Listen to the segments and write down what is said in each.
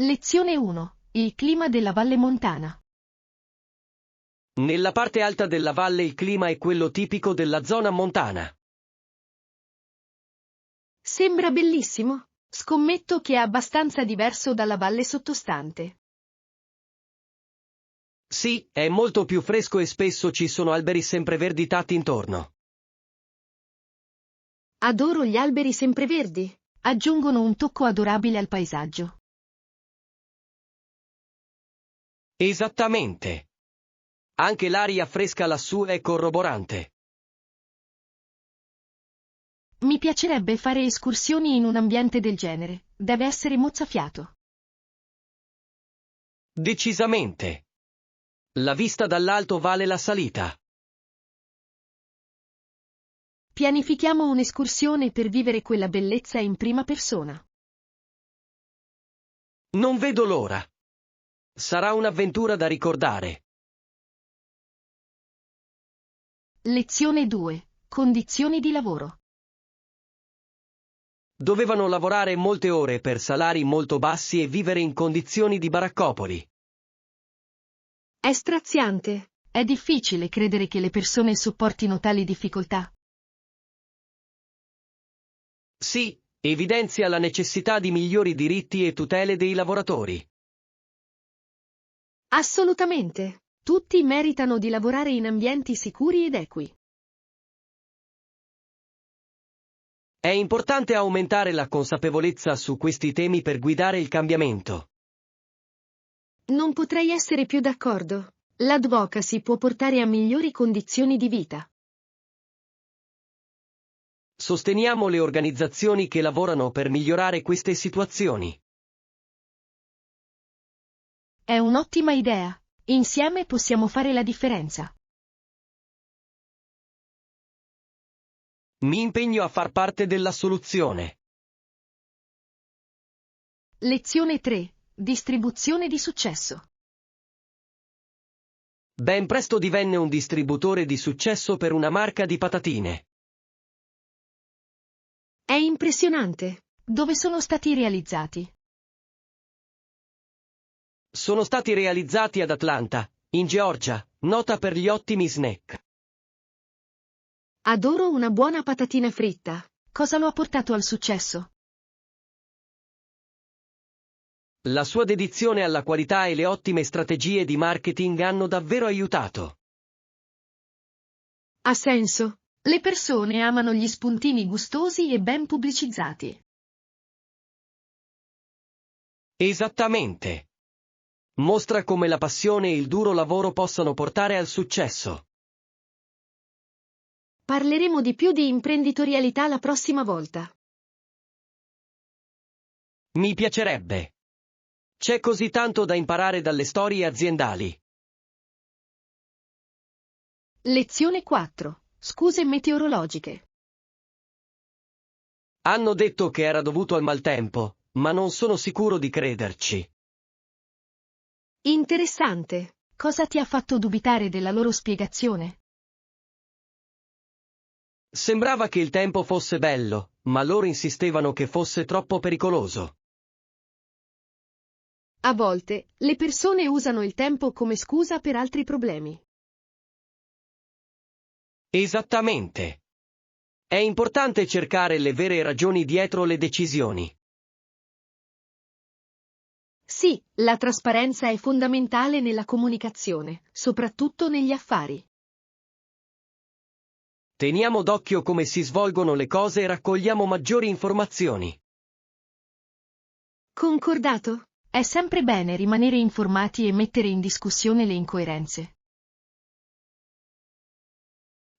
Lezione 1. Il clima della Valle Montana. Nella parte alta della valle il clima è quello tipico della zona montana. Sembra bellissimo. Scommetto che è abbastanza diverso dalla valle sottostante. Sì, è molto più fresco e spesso ci sono alberi sempreverditati intorno. Adoro gli alberi sempreverdi. Aggiungono un tocco adorabile al paesaggio. Esattamente. Anche l'aria fresca lassù è corroborante. Mi piacerebbe fare escursioni in un ambiente del genere. Deve essere mozzafiato. Decisamente. La vista dall'alto vale la salita. Pianifichiamo un'escursione per vivere quella bellezza in prima persona. Non vedo l'ora. Sarà un'avventura da ricordare. Lezione 2. Condizioni di lavoro. Dovevano lavorare molte ore per salari molto bassi e vivere in condizioni di baraccopoli. È straziante. È difficile credere che le persone sopportino tali difficoltà. Sì, evidenzia la necessità di migliori diritti e tutele dei lavoratori. Assolutamente. Tutti meritano di lavorare in ambienti sicuri ed equi. È importante aumentare la consapevolezza su questi temi per guidare il cambiamento. Non potrei essere più d'accordo. L'advocacy può portare a migliori condizioni di vita. Sosteniamo le organizzazioni che lavorano per migliorare queste situazioni. È un'ottima idea. Insieme possiamo fare la differenza. Mi impegno a far parte della soluzione. Lezione 3. Distribuzione di successo. Ben presto divenne un distributore di successo per una marca di patatine. È impressionante. Dove sono stati realizzati? Sono stati realizzati ad Atlanta, in Georgia, nota per gli ottimi snack. Adoro una buona patatina fritta. Cosa lo ha portato al successo? La sua dedizione alla qualità e le ottime strategie di marketing hanno davvero aiutato. Ha senso. Le persone amano gli spuntini gustosi e ben pubblicizzati. Esattamente. Mostra come la passione e il duro lavoro possano portare al successo. Parleremo di più di imprenditorialità la prossima volta. Mi piacerebbe. C'è così tanto da imparare dalle storie aziendali. Lezione 4. Scuse meteorologiche. Hanno detto che era dovuto al maltempo, ma non sono sicuro di crederci. Interessante. Cosa ti ha fatto dubitare della loro spiegazione? Sembrava che il tempo fosse bello, ma loro insistevano che fosse troppo pericoloso. A volte, le persone usano il tempo come scusa per altri problemi. Esattamente. È importante cercare le vere ragioni dietro le decisioni. Sì, la trasparenza è fondamentale nella comunicazione, soprattutto negli affari. Teniamo d'occhio come si svolgono le cose e raccogliamo maggiori informazioni. Concordato? È sempre bene rimanere informati e mettere in discussione le incoerenze.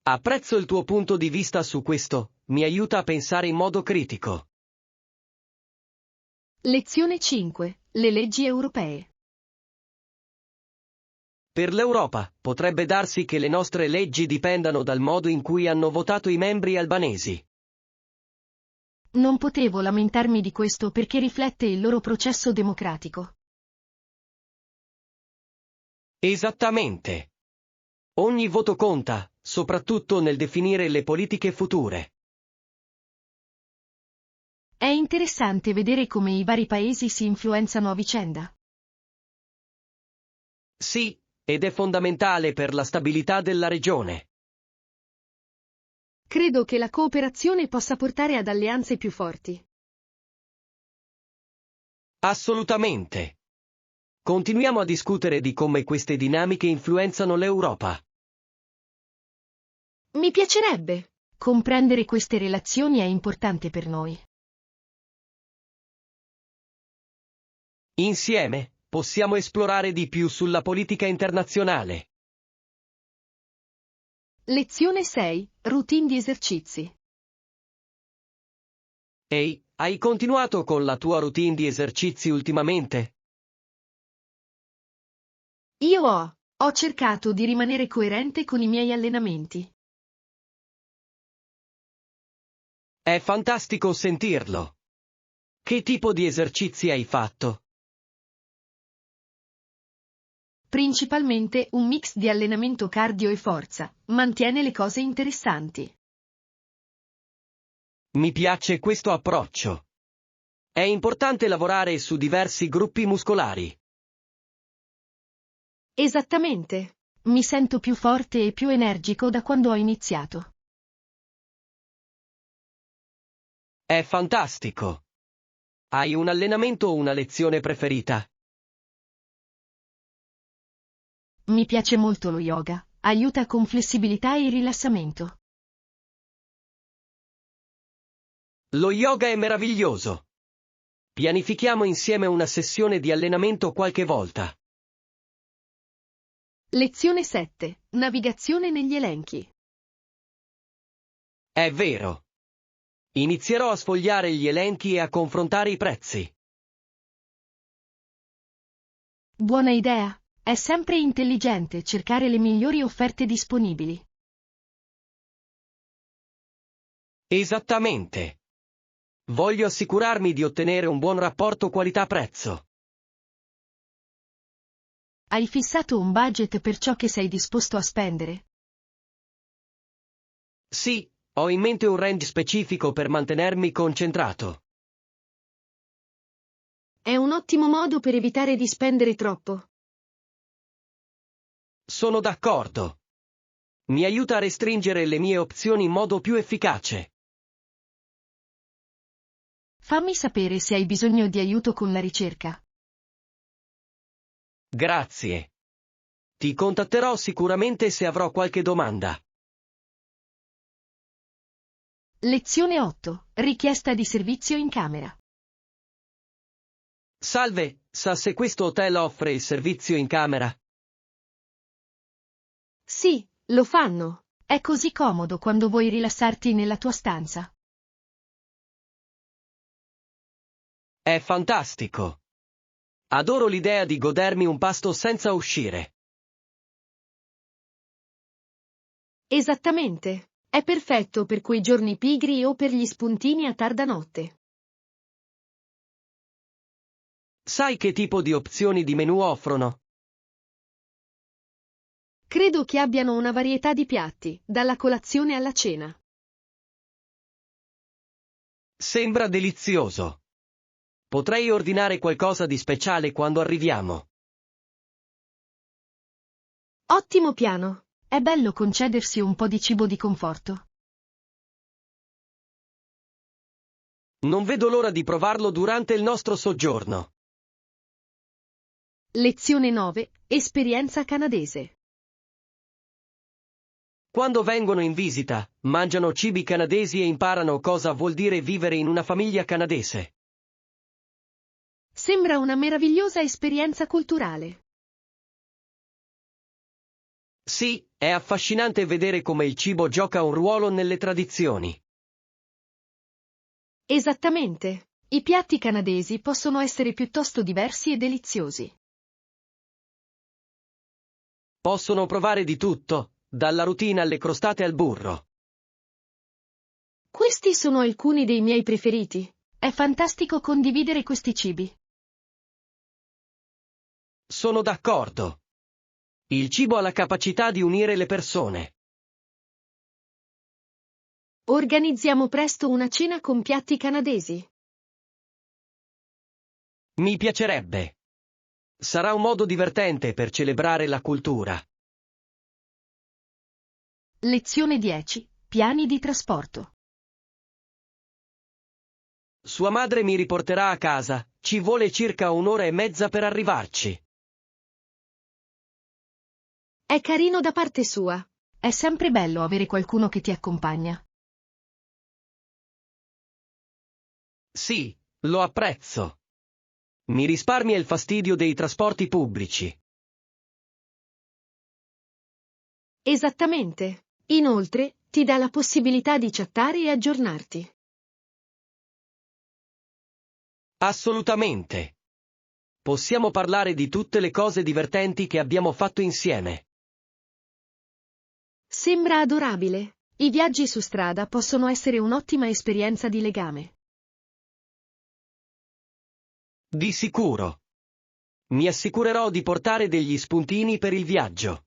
Apprezzo il tuo punto di vista su questo, mi aiuta a pensare in modo critico. Lezione 5. Le leggi europee. Per l'Europa, potrebbe darsi che le nostre leggi dipendano dal modo in cui hanno votato i membri albanesi. Non potevo lamentarmi di questo perché riflette il loro processo democratico. Esattamente. Ogni voto conta, soprattutto nel definire le politiche future. È interessante vedere come i vari paesi si influenzano a vicenda. Sì, ed è fondamentale per la stabilità della regione. Credo che la cooperazione possa portare ad alleanze più forti. Assolutamente. Continuiamo a discutere di come queste dinamiche influenzano l'Europa. Mi piacerebbe. Comprendere queste relazioni è importante per noi. Insieme, possiamo esplorare di più sulla politica internazionale. Lezione 6. Routine di esercizi. Ehi, hai continuato con la tua routine di esercizi ultimamente? Io ho cercato di rimanere coerente con i miei allenamenti. È fantastico sentirlo. Che tipo di esercizi hai fatto? Principalmente un mix di allenamento cardio e forza, mantiene le cose interessanti. Mi piace questo approccio. È importante lavorare su diversi gruppi muscolari. Esattamente. Mi sento più forte e più energico da quando ho iniziato. È fantastico. Hai un allenamento o una lezione preferita? Mi piace molto lo yoga, aiuta con flessibilità e rilassamento. Lo yoga è meraviglioso. Pianifichiamo insieme una sessione di allenamento qualche volta. Lezione 7. Navigazione negli elenchi. È vero. Inizierò a sfogliare gli elenchi e a confrontare i prezzi. Buona idea. È sempre intelligente cercare le migliori offerte disponibili. Esattamente. Voglio assicurarmi di ottenere un buon rapporto qualità-prezzo. Hai fissato un budget per ciò che sei disposto a spendere? Sì, ho in mente un range specifico per mantenermi concentrato. È un ottimo modo per evitare di spendere troppo. Sono d'accordo. Mi aiuta a restringere le mie opzioni in modo più efficace. Fammi sapere se hai bisogno di aiuto con la ricerca. Grazie. Ti contatterò sicuramente se avrò qualche domanda. Lezione 8. Richiesta di servizio in camera. Salve, sa se questo hotel offre il servizio in camera? Sì, lo fanno. È così comodo quando vuoi rilassarti nella tua stanza. È fantastico. Adoro l'idea di godermi un pasto senza uscire. Esattamente. È perfetto per quei giorni pigri o per gli spuntini a tarda notte. Sai che tipo di opzioni di menù offrono? Credo che abbiano una varietà di piatti, dalla colazione alla cena. Sembra delizioso. Potrei ordinare qualcosa di speciale quando arriviamo. Ottimo piano. È bello concedersi un po' di cibo di conforto. Non vedo l'ora di provarlo durante il nostro soggiorno. Lezione 9. Esperienza canadese. Quando vengono in visita, mangiano cibi canadesi e imparano cosa vuol dire vivere in una famiglia canadese. Sembra una meravigliosa esperienza culturale. Sì, è affascinante vedere come il cibo gioca un ruolo nelle tradizioni. Esattamente. I piatti canadesi possono essere piuttosto diversi e deliziosi. Possono provare di tutto, dalla routine alle crostate al burro. Questi sono alcuni dei miei preferiti. È fantastico condividere questi cibi. Sono d'accordo. Il cibo ha la capacità di unire le persone. Organizziamo presto una cena con piatti canadesi. Mi piacerebbe. Sarà un modo divertente per celebrare la cultura. Lezione 10. Piani di trasporto. Sua madre mi riporterà a casa, ci vuole circa 1 ora e mezza per arrivarci. È carino da parte sua. È sempre bello avere qualcuno che ti accompagna. Sì, lo apprezzo. Mi risparmia il fastidio dei trasporti pubblici. Esattamente. Inoltre, ti dà la possibilità di chattare e aggiornarti. Assolutamente. Possiamo parlare di tutte le cose divertenti che abbiamo fatto insieme. Sembra adorabile. I viaggi su strada possono essere un'ottima esperienza di legame. Di sicuro. Mi assicurerò di portare degli spuntini per il viaggio.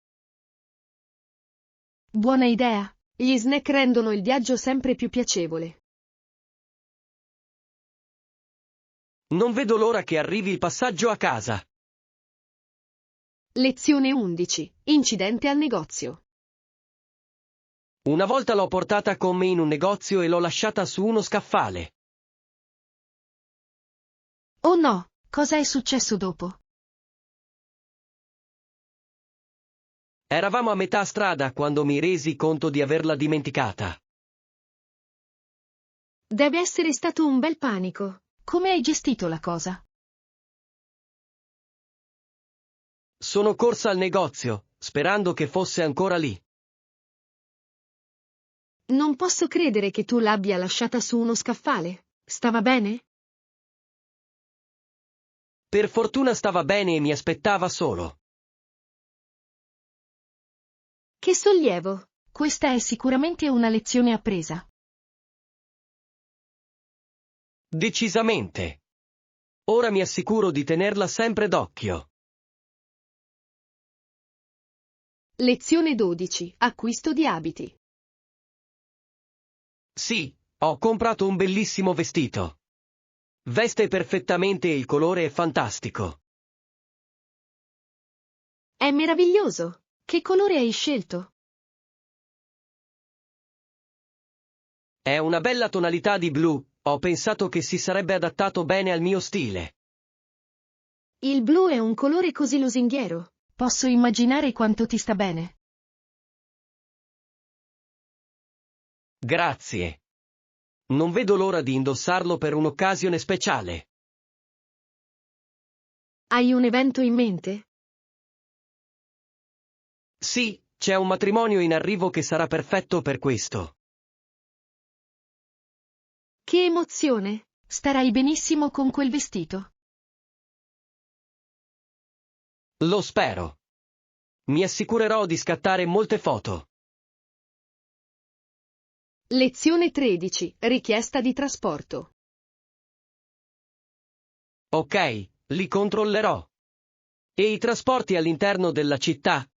Buona idea. Gli snack rendono il viaggio sempre più piacevole. Non vedo l'ora che arrivi il passaggio a casa. Lezione 11. Incidente al negozio. Una volta l'ho portata con me in un negozio e l'ho lasciata su uno scaffale. Oh no, cosa è successo dopo? Eravamo a metà strada quando mi resi conto di averla dimenticata. Deve essere stato un bel panico. Come hai gestito la cosa? Sono corsa al negozio, sperando che fosse ancora lì. Non posso credere che tu l'abbia lasciata su uno scaffale. Stava bene? Per fortuna stava bene e mi aspettava solo. Che sollievo! Questa è sicuramente una lezione appresa. Decisamente. Ora mi assicuro di tenerla sempre d'occhio. Lezione 12. Acquisto di abiti. Sì, ho comprato un bellissimo vestito. Veste perfettamente e il colore è fantastico. È meraviglioso! Che colore hai scelto? È una bella tonalità di blu, ho pensato che si sarebbe adattato bene al mio stile. Il blu è un colore così lusinghiero. Posso immaginare quanto ti sta bene. Grazie. Non vedo l'ora di indossarlo per un'occasione speciale. Hai un evento in mente? Sì, c'è un matrimonio in arrivo che sarà perfetto per questo. Che emozione! Starai benissimo con quel vestito. Lo spero. Mi assicurerò di scattare molte foto. Lezione 13. Richiesta di trasporto. Ok, li controllerò. E i trasporti all'interno della città?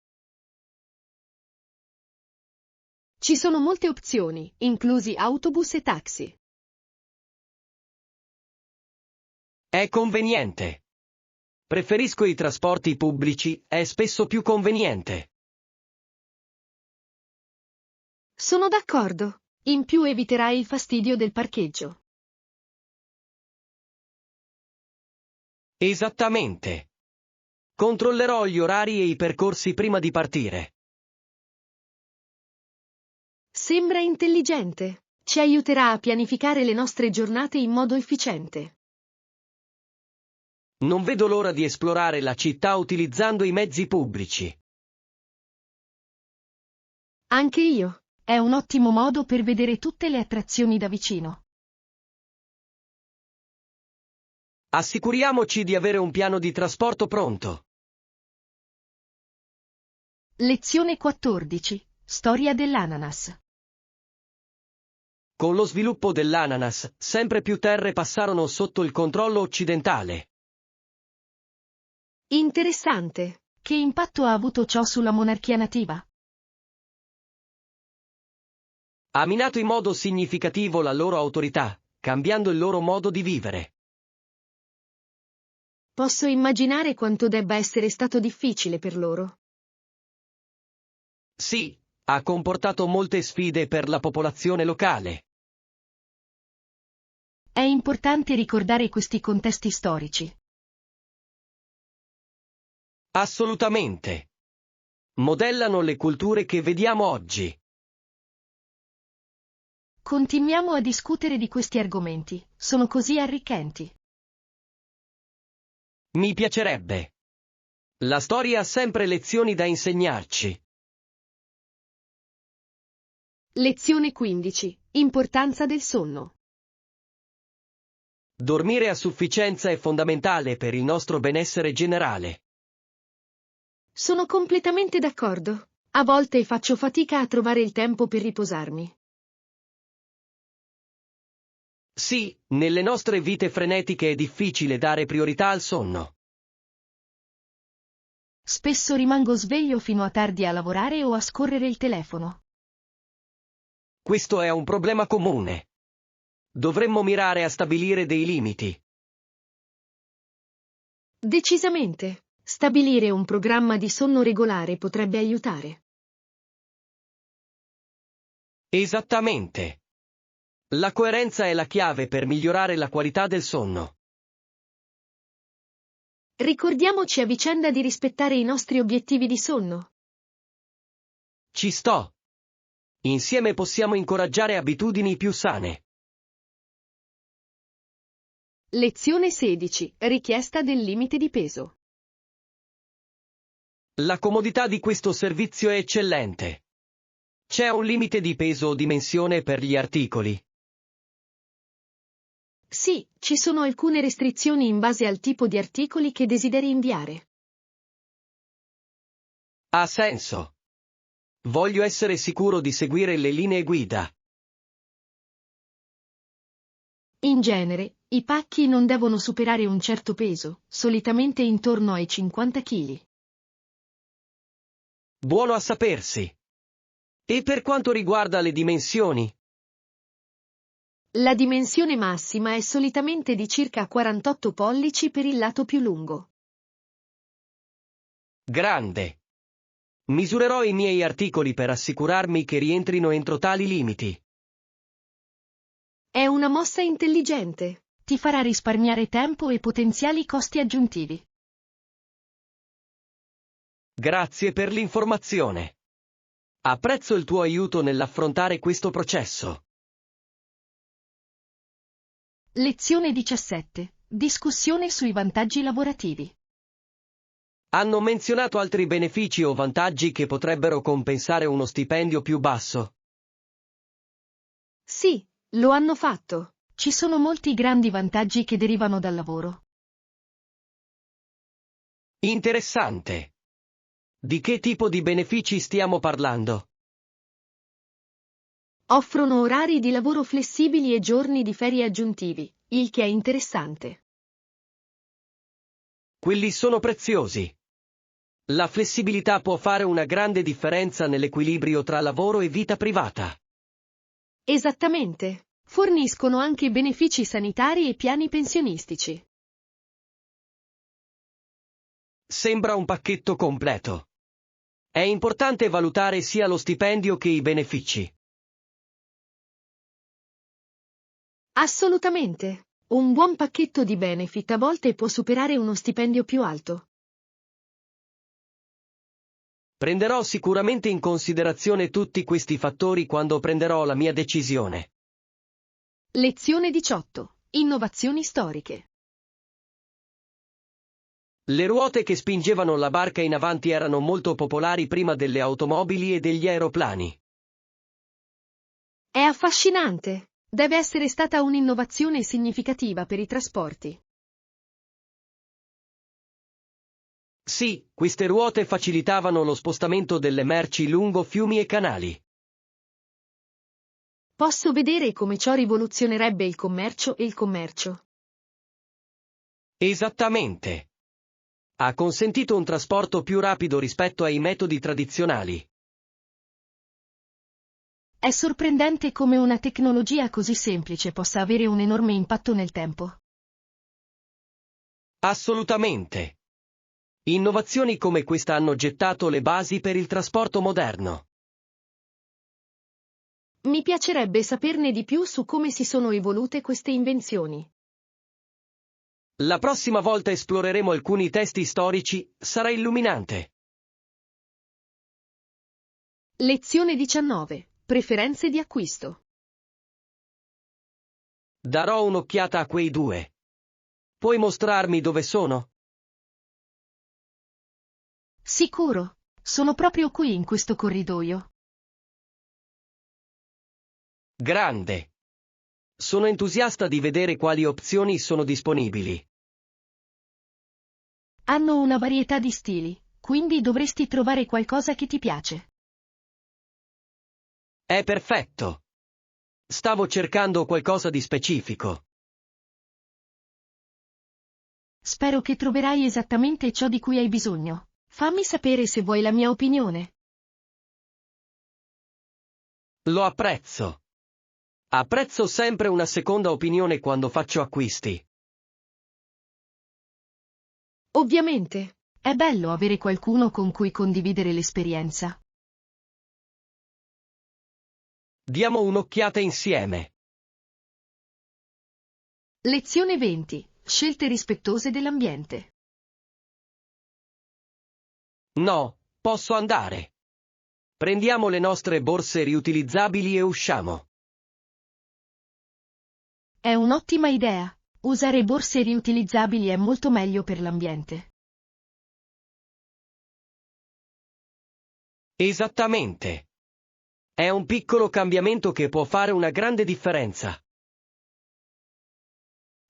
Ci sono molte opzioni, inclusi autobus e taxi. È conveniente. Preferisco i trasporti pubblici, è spesso più conveniente. Sono d'accordo. In più eviterai il fastidio del parcheggio. Esattamente. Controllerò gli orari e i percorsi prima di partire. Sembra intelligente. Ci aiuterà a pianificare le nostre giornate in modo efficiente. Non vedo l'ora di esplorare la città utilizzando i mezzi pubblici. Anche io. È un ottimo modo per vedere tutte le attrazioni da vicino. Assicuriamoci di avere un piano di trasporto pronto. Lezione 14. Storia dell'ananas. Con lo sviluppo dell'ananas, sempre più terre passarono sotto il controllo occidentale. Interessante. Che impatto ha avuto ciò sulla monarchia nativa? Ha minato in modo significativo la loro autorità, cambiando il loro modo di vivere. Posso immaginare quanto debba essere stato difficile per loro. Sì, ha comportato molte sfide per la popolazione locale. È importante ricordare questi contesti storici. Assolutamente. Modellano le culture che vediamo oggi. Continuiamo a discutere di questi argomenti, sono così arricchenti. Mi piacerebbe. La storia ha sempre lezioni da insegnarci. Lezione 15. Importanza del sonno. Dormire a sufficienza è fondamentale per il nostro benessere generale. Sono completamente d'accordo. A volte faccio fatica a trovare il tempo per riposarmi. Sì, nelle nostre vite frenetiche è difficile dare priorità al sonno. Spesso rimango sveglio fino a tardi a lavorare o a scorrere il telefono. Questo è un problema comune. Dovremmo mirare a stabilire dei limiti. Decisamente. Stabilire un programma di sonno regolare potrebbe aiutare. Esattamente. La coerenza è la chiave per migliorare la qualità del sonno. Ricordiamoci a vicenda di rispettare i nostri obiettivi di sonno. Ci sto. Insieme possiamo incoraggiare abitudini più sane. Lezione 16. Richiesta del limite di peso. La comodità di questo servizio è eccellente. C'è un limite di peso o dimensione per gli articoli? Sì, ci sono alcune restrizioni in base al tipo di articoli che desideri inviare. Ha senso. Voglio essere sicuro di seguire le linee guida. In genere, i pacchi non devono superare un certo peso, solitamente intorno ai 50 kg. Buono a sapersi. E per quanto riguarda le dimensioni? La dimensione massima è solitamente di circa 48 pollici per il lato più lungo. Grande. Misurerò i miei articoli per assicurarmi che rientrino entro tali limiti. È una mossa intelligente. Ti farà risparmiare tempo e potenziali costi aggiuntivi. Grazie per l'informazione. Apprezzo il tuo aiuto nell'affrontare questo processo. Lezione 17. Discussione sui vantaggi lavorativi. Hanno menzionato altri benefici o vantaggi che potrebbero compensare uno stipendio più basso? Sì, lo hanno fatto. Ci sono molti grandi vantaggi che derivano dal lavoro. Interessante. Di che tipo di benefici stiamo parlando? Offrono orari di lavoro flessibili e giorni di ferie aggiuntivi, il che è interessante. Quelli sono preziosi. La flessibilità può fare una grande differenza nell'equilibrio tra lavoro e vita privata. Esattamente. Forniscono anche benefici sanitari e piani pensionistici. Sembra un pacchetto completo. È importante valutare sia lo stipendio che i benefici. Assolutamente. Un buon pacchetto di benefit a volte può superare uno stipendio più alto. Prenderò sicuramente in considerazione tutti questi fattori quando prenderò la mia decisione. Lezione 18. Innovazioni storiche. Le ruote che spingevano la barca in avanti erano molto popolari prima delle automobili e degli aeroplani. È affascinante. Deve essere stata un'innovazione significativa per i trasporti. Sì, queste ruote facilitavano lo spostamento delle merci lungo fiumi e canali. Posso vedere come ciò rivoluzionerebbe il commercio e il commercio. Esattamente. Ha consentito un trasporto più rapido rispetto ai metodi tradizionali. È sorprendente come una tecnologia così semplice possa avere un enorme impatto nel tempo. Assolutamente. Innovazioni come questa hanno gettato le basi per il trasporto moderno. Mi piacerebbe saperne di più su come si sono evolute queste invenzioni. La prossima volta esploreremo alcuni testi storici, sarà illuminante. Lezione 19. Preferenze di acquisto. Darò un'occhiata a quei due. Puoi mostrarmi dove sono? Sicuro. Sono proprio qui in questo corridoio. Grande. Sono entusiasta di vedere quali opzioni sono disponibili. Hanno una varietà di stili, quindi dovresti trovare qualcosa che ti piace. È perfetto. Stavo cercando qualcosa di specifico. Spero che troverai esattamente ciò di cui hai bisogno. Fammi sapere se vuoi la mia opinione. Lo apprezzo. Apprezzo sempre una seconda opinione quando faccio acquisti. Ovviamente, è bello avere qualcuno con cui condividere l'esperienza. Diamo un'occhiata insieme. Lezione 20. Scelte rispettose dell'ambiente. No, posso andare. Prendiamo le nostre borse riutilizzabili e usciamo. È un'ottima idea. Usare borse riutilizzabili è molto meglio per l'ambiente. Esattamente. È un piccolo cambiamento che può fare una grande differenza.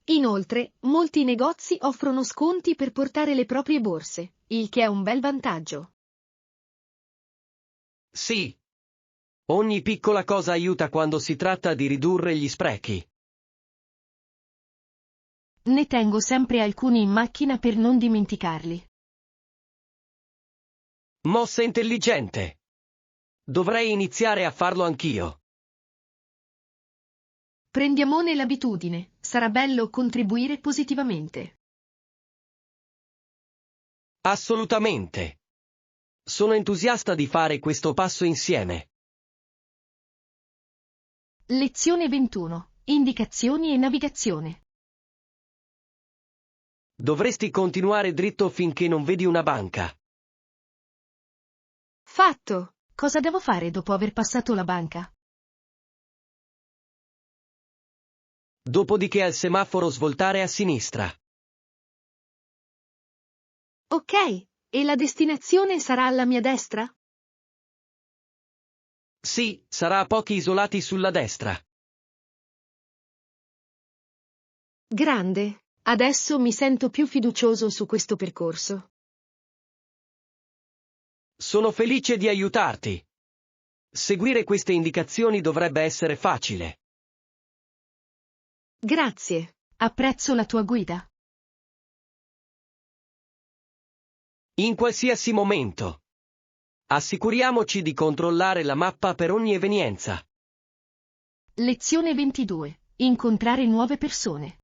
Inoltre, molti negozi offrono sconti per portare le proprie borse, il che è un bel vantaggio. Sì. Ogni piccola cosa aiuta quando si tratta di ridurre gli sprechi. Ne tengo sempre alcuni in macchina per non dimenticarli. Mossa intelligente. Dovrei iniziare a farlo anch'io. Prendiamone l'abitudine, sarà bello contribuire positivamente. Assolutamente. Sono entusiasta di fare questo passo insieme. Lezione 21. Indicazioni e navigazione. Dovresti continuare dritto finché non vedi una banca. Fatto! Cosa devo fare dopo aver passato la banca? Dopodiché al semaforo svoltare a sinistra. Ok, e la destinazione sarà alla mia destra? Sì, sarà a pochi isolati sulla destra. Grande, adesso mi sento più fiducioso su questo percorso. Sono felice di aiutarti. Seguire queste indicazioni dovrebbe essere facile. Grazie, apprezzo la tua guida. In qualsiasi momento. Assicuriamoci di controllare la mappa per ogni evenienza. Lezione 22. Incontrare nuove persone.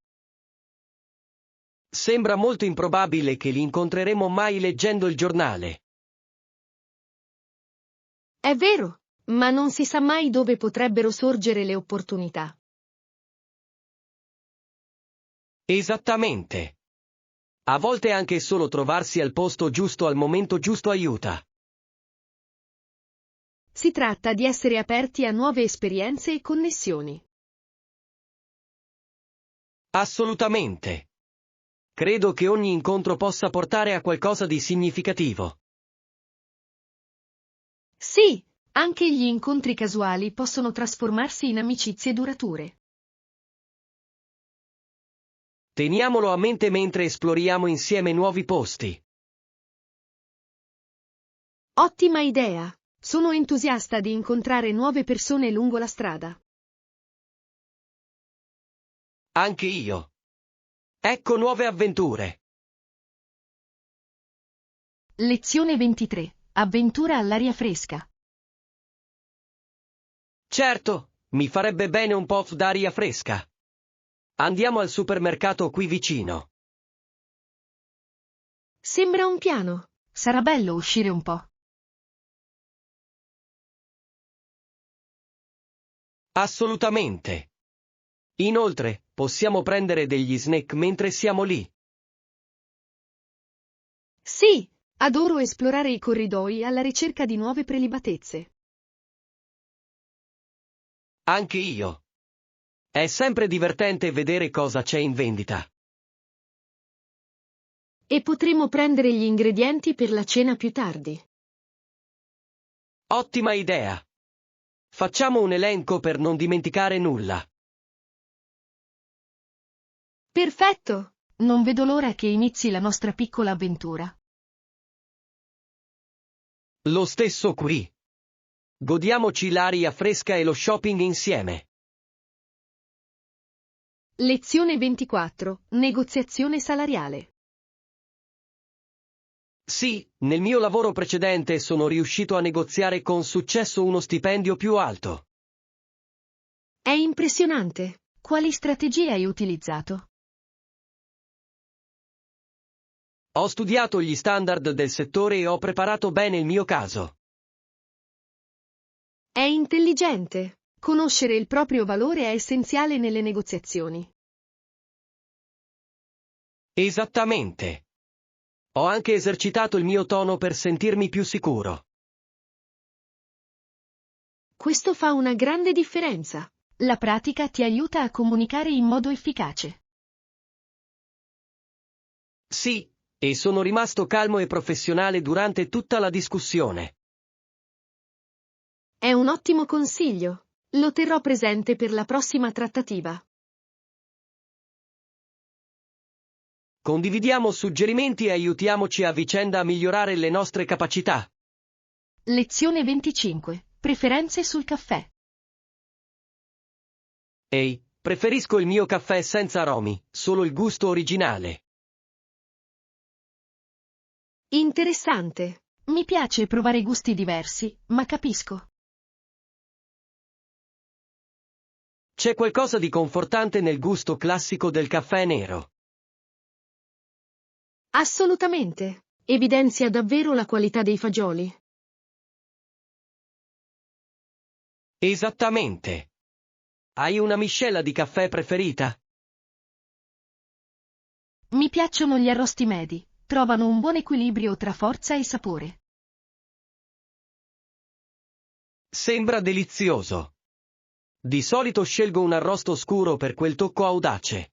Sembra molto improbabile che li incontreremo mai leggendo il giornale. È vero, ma non si sa mai dove potrebbero sorgere le opportunità. Esattamente. A volte anche solo trovarsi al posto giusto al momento giusto aiuta. Si tratta di essere aperti a nuove esperienze e connessioni. Assolutamente. Credo che ogni incontro possa portare a qualcosa di significativo. Sì, anche gli incontri casuali possono trasformarsi in amicizie durature. Teniamolo a mente mentre esploriamo insieme nuovi posti. Ottima idea! Sono entusiasta di incontrare nuove persone lungo la strada. Anche io. Ecco nuove avventure. Lezione 23. Avventura all'aria fresca. Certo, mi farebbe bene un po' d'aria fresca. Andiamo al supermercato qui vicino. Sembra un piano. Sarà bello uscire un po'. Assolutamente. Inoltre, possiamo prendere degli snack mentre siamo lì. Sì, adoro esplorare i corridoi alla ricerca di nuove prelibatezze. Anche io. È sempre divertente vedere cosa c'è in vendita. E potremo prendere gli ingredienti per la cena più tardi. Ottima idea. Facciamo un elenco per non dimenticare nulla. Perfetto! Non vedo l'ora che inizi la nostra piccola avventura. Lo stesso qui. Godiamoci l'aria fresca e lo shopping insieme. Lezione 24. Negoziazione salariale. Sì, nel mio lavoro precedente sono riuscito a negoziare con successo uno stipendio più alto. È impressionante. Quali strategie hai utilizzato? Ho studiato gli standard del settore e ho preparato bene il mio caso. È intelligente. Conoscere il proprio valore è essenziale nelle negoziazioni. Esattamente. Ho anche esercitato il mio tono per sentirmi più sicuro. Questo fa una grande differenza. La pratica ti aiuta a comunicare in modo efficace. Sì, e sono rimasto calmo e professionale durante tutta la discussione. È un ottimo consiglio. Lo terrò presente per la prossima trattativa. Condividiamo suggerimenti e aiutiamoci a vicenda a migliorare le nostre capacità. Lezione 25. Preferenze sul caffè. Ehi, preferisco il mio caffè senza aromi, solo il gusto originale. Interessante. Mi piace provare gusti diversi, ma capisco. C'è qualcosa di confortante nel gusto classico del caffè nero. Assolutamente. Evidenzia davvero la qualità dei fagioli. Esattamente. Hai una miscela di caffè preferita? Mi piacciono gli arrosti medi. Trovano un buon equilibrio tra forza e sapore. Sembra delizioso. Di solito scelgo un arrosto scuro per quel tocco audace.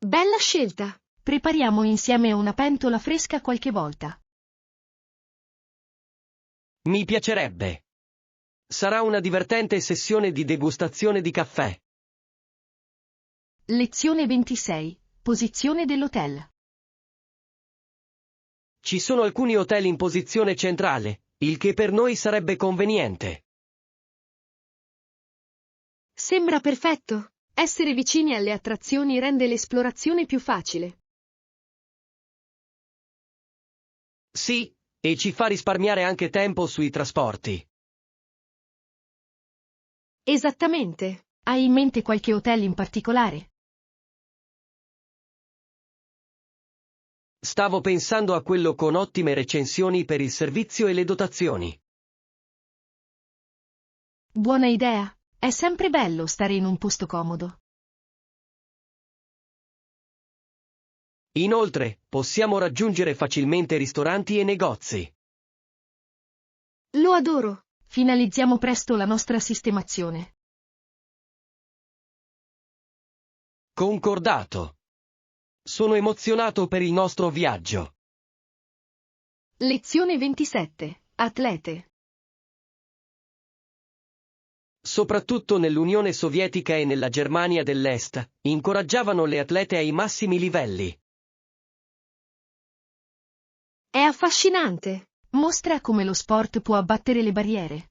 Bella scelta. Prepariamo insieme una pentola fresca qualche volta. Mi piacerebbe. Sarà una divertente sessione di degustazione di caffè. Lezione 26. Posizione dell'hotel. Ci sono alcuni hotel in posizione centrale, il che per noi sarebbe conveniente. Sembra perfetto. Essere vicini alle attrazioni rende l'esplorazione più facile. Sì, e ci fa risparmiare anche tempo sui trasporti. Esattamente. Hai in mente qualche hotel in particolare? Stavo pensando a quello con ottime recensioni per il servizio e le dotazioni. Buona idea. È sempre bello stare in un posto comodo. Inoltre, possiamo raggiungere facilmente ristoranti e negozi. Lo adoro. Finalizziamo presto la nostra sistemazione. Concordato. Sono emozionato per il nostro viaggio. Lezione 27. Atlete. Soprattutto nell'Unione Sovietica e nella Germania dell'Est, incoraggiavano le atlete ai massimi livelli. È affascinante. Mostra come lo sport può abbattere le barriere.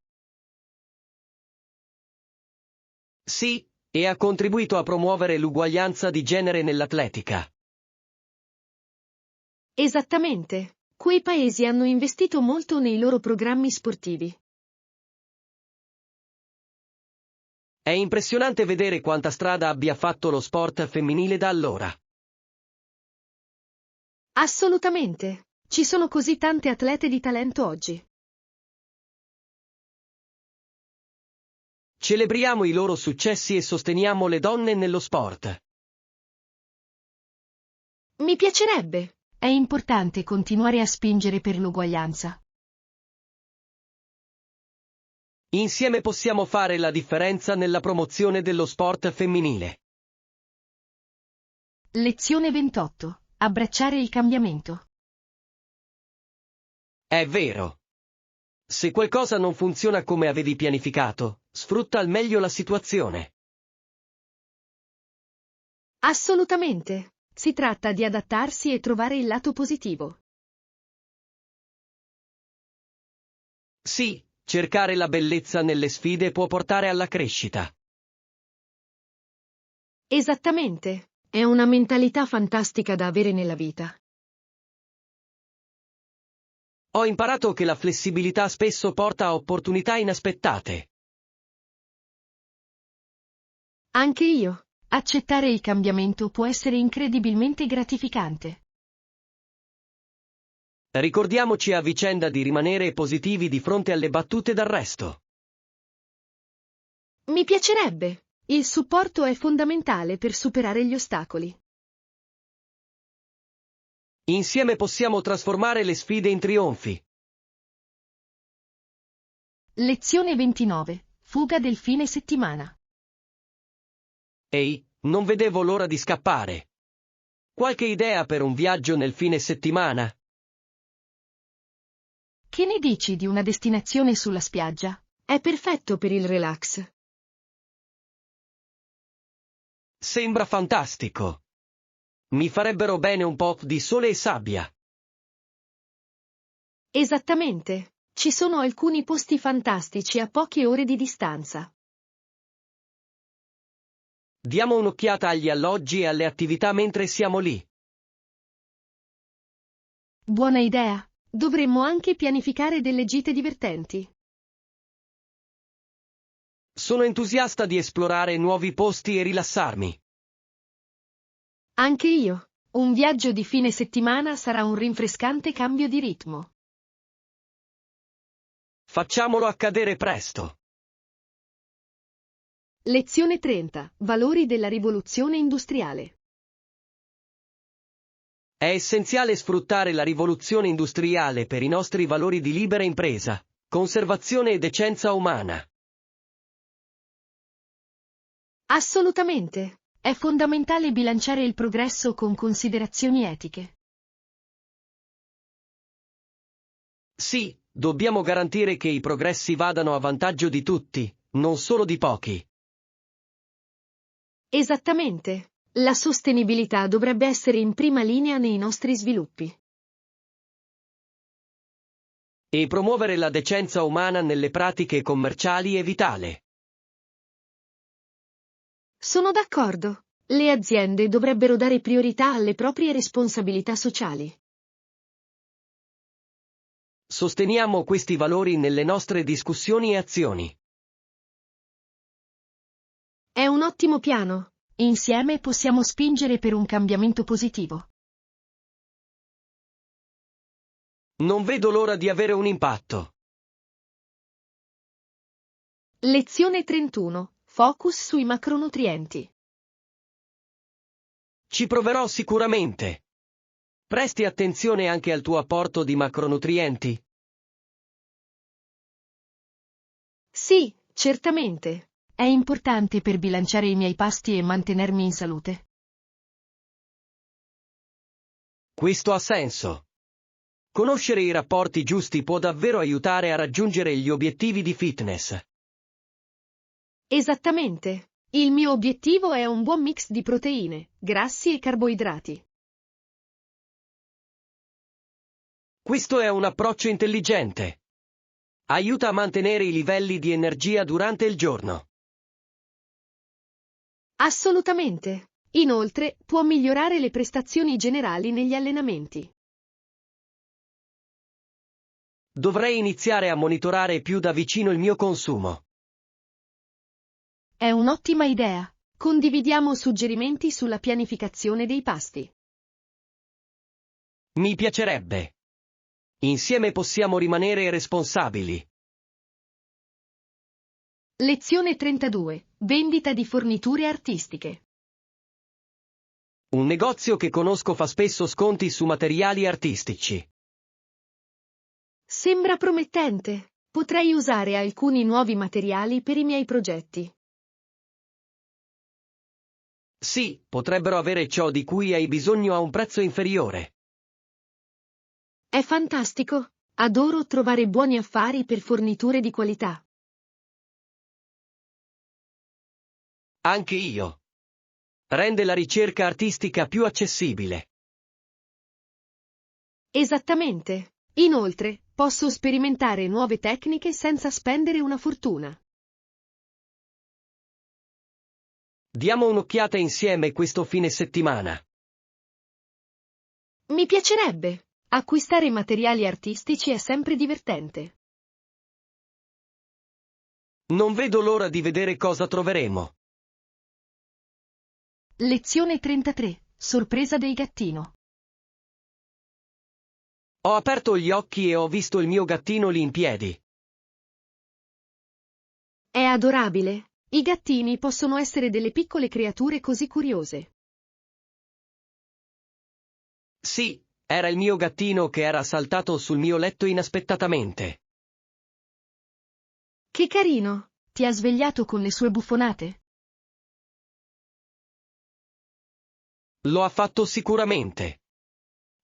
Sì, e ha contribuito a promuovere l'uguaglianza di genere nell'atletica. Esattamente. Quei paesi hanno investito molto nei loro programmi sportivi. È impressionante vedere quanta strada abbia fatto lo sport femminile da allora. Assolutamente. Ci sono così tante atlete di talento oggi. Celebriamo i loro successi e sosteniamo le donne nello sport. Mi piacerebbe. È importante continuare a spingere per l'uguaglianza. Insieme possiamo fare la differenza nella promozione dello sport femminile. Lezione 28. Abbracciare il cambiamento. È vero. Se qualcosa non funziona come avevi pianificato, sfrutta al meglio la situazione. Assolutamente. Si tratta di adattarsi e trovare il lato positivo. Sì, cercare la bellezza nelle sfide può portare alla crescita. Esattamente. È una mentalità fantastica da avere nella vita. Ho imparato che la flessibilità spesso porta a opportunità inaspettate. Anche io. Accettare il cambiamento può essere incredibilmente gratificante. Ricordiamoci a vicenda di rimanere positivi di fronte alle battute d'arresto. Mi piacerebbe. Il supporto è fondamentale per superare gli ostacoli. Insieme possiamo trasformare le sfide in trionfi. Lezione 29. Fuga del fine settimana. Ehi, non vedevo l'ora di scappare. Qualche idea per un viaggio nel fine settimana? Che ne dici di una destinazione sulla spiaggia? È perfetto per il relax. Sembra fantastico. Mi farebbero bene un po' di sole e sabbia. Esattamente. Ci sono alcuni posti fantastici a poche ore di distanza. Diamo un'occhiata agli alloggi e alle attività mentre siamo lì. Buona idea. Dovremmo anche pianificare delle gite divertenti. Sono entusiasta di esplorare nuovi posti e rilassarmi. Anche io. Un viaggio di fine settimana sarà un rinfrescante cambio di ritmo. Facciamolo accadere presto. Lezione 30. Valori della rivoluzione industriale. È essenziale sfruttare la rivoluzione industriale per i nostri valori di libera impresa, conservazione e decenza umana. Assolutamente. È fondamentale bilanciare il progresso con considerazioni etiche. Sì, dobbiamo garantire che i progressi vadano a vantaggio di tutti, non solo di pochi. Esattamente. La sostenibilità dovrebbe essere in prima linea nei nostri sviluppi. E promuovere la decenza umana nelle pratiche commerciali è vitale. Sono d'accordo. Le aziende dovrebbero dare priorità alle proprie responsabilità sociali. Sosteniamo questi valori nelle nostre discussioni e azioni. È un ottimo piano. Insieme possiamo spingere per un cambiamento positivo. Non vedo l'ora di avere un impatto. Lezione 31. Focus sui macronutrienti. Ci proverò sicuramente. Presti attenzione anche al tuo apporto di macronutrienti. Sì, certamente. È importante per bilanciare i miei pasti e mantenermi in salute. Questo ha senso. Conoscere i rapporti giusti può davvero aiutare a raggiungere gli obiettivi di fitness. Esattamente. Il mio obiettivo è un buon mix di proteine, grassi e carboidrati. Questo è un approccio intelligente. Aiuta a mantenere i livelli di energia durante il giorno. Assolutamente. Inoltre, può migliorare le prestazioni generali negli allenamenti. Dovrei iniziare a monitorare più da vicino il mio consumo. È un'ottima idea. Condividiamo suggerimenti sulla pianificazione dei pasti. Mi piacerebbe. Insieme possiamo rimanere responsabili. Lezione 32. Vendita di forniture artistiche. Un negozio che conosco fa spesso sconti su materiali artistici. Sembra promettente. Potrei usare alcuni nuovi materiali per i miei progetti. Sì, potrebbero avere ciò di cui hai bisogno a un prezzo inferiore. È fantastico. Adoro trovare buoni affari per forniture di qualità. Anche io. Rende la ricerca artistica più accessibile. Esattamente. Inoltre, posso sperimentare nuove tecniche senza spendere una fortuna. Diamo un'occhiata insieme questo fine settimana. Mi piacerebbe. Acquistare materiali artistici è sempre divertente. Non vedo l'ora di vedere cosa troveremo. Lezione 33. Sorpresa del gattino. Ho aperto gli occhi e ho visto il mio gattino lì in piedi. È adorabile. I gattini possono essere delle piccole creature così curiose. Sì, era il mio gattino che era saltato sul mio letto inaspettatamente. Che carino! Ti ha svegliato con le sue buffonate? Lo ha fatto sicuramente.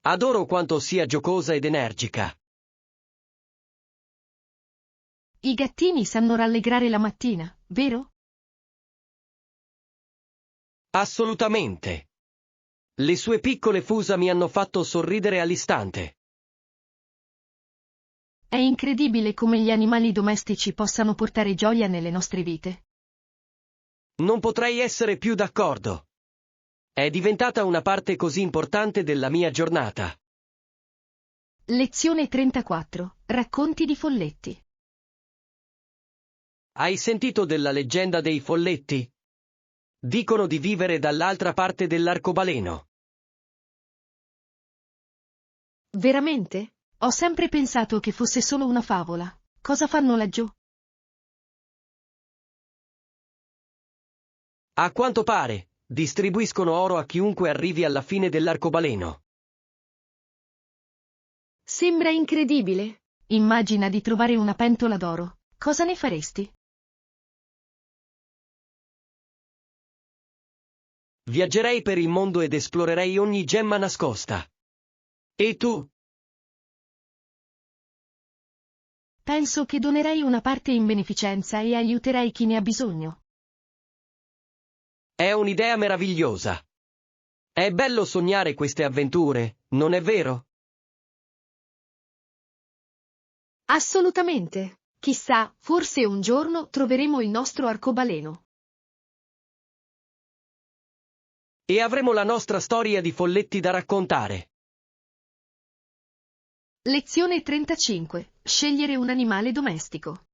Adoro quanto sia giocosa ed energica. I gattini sanno rallegrare la mattina, vero? Assolutamente. Le sue piccole fusa mi hanno fatto sorridere all'istante. È incredibile come gli animali domestici possano portare gioia nelle nostre vite. Non potrei essere più d'accordo. È diventata una parte così importante della mia giornata. Lezione 34. Racconti di folletti. Hai sentito della leggenda dei folletti? Dicono di vivere dall'altra parte dell'arcobaleno. Veramente? Ho sempre pensato che fosse solo una favola. Cosa fanno laggiù? A quanto pare, distribuiscono oro a chiunque arrivi alla fine dell'arcobaleno. Sembra incredibile. Immagina di trovare una pentola d'oro. Cosa ne faresti? Viaggerei per il mondo ed esplorerei ogni gemma nascosta. E tu? Penso che donerei una parte in beneficenza e aiuterei chi ne ha bisogno. È un'idea meravigliosa. È bello sognare queste avventure, non è vero? Assolutamente. Chissà, forse un giorno troveremo il nostro arcobaleno. E avremo la nostra storia di folletti da raccontare. Lezione 35. Scegliere un animale domestico.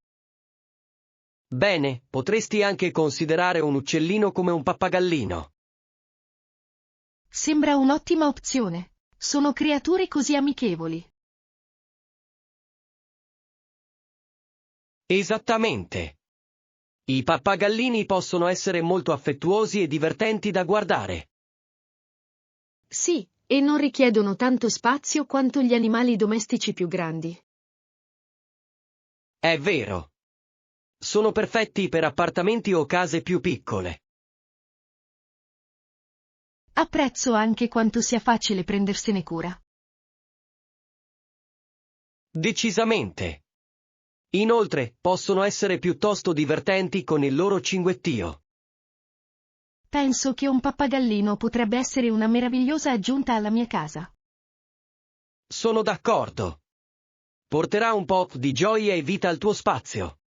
Bene, potresti anche considerare un uccellino come un pappagallino. Sembra un'ottima opzione. Sono creature così amichevoli. Esattamente. I pappagallini possono essere molto affettuosi e divertenti da guardare. Sì, e non richiedono tanto spazio quanto gli animali domestici più grandi. È vero. Sono perfetti per appartamenti o case più piccole. Apprezzo anche quanto sia facile prendersene cura. Decisamente. Inoltre, possono essere piuttosto divertenti con il loro cinguettio. Penso che un pappagallino potrebbe essere una meravigliosa aggiunta alla mia casa. Sono d'accordo. Porterà un po' di gioia e vita al tuo spazio.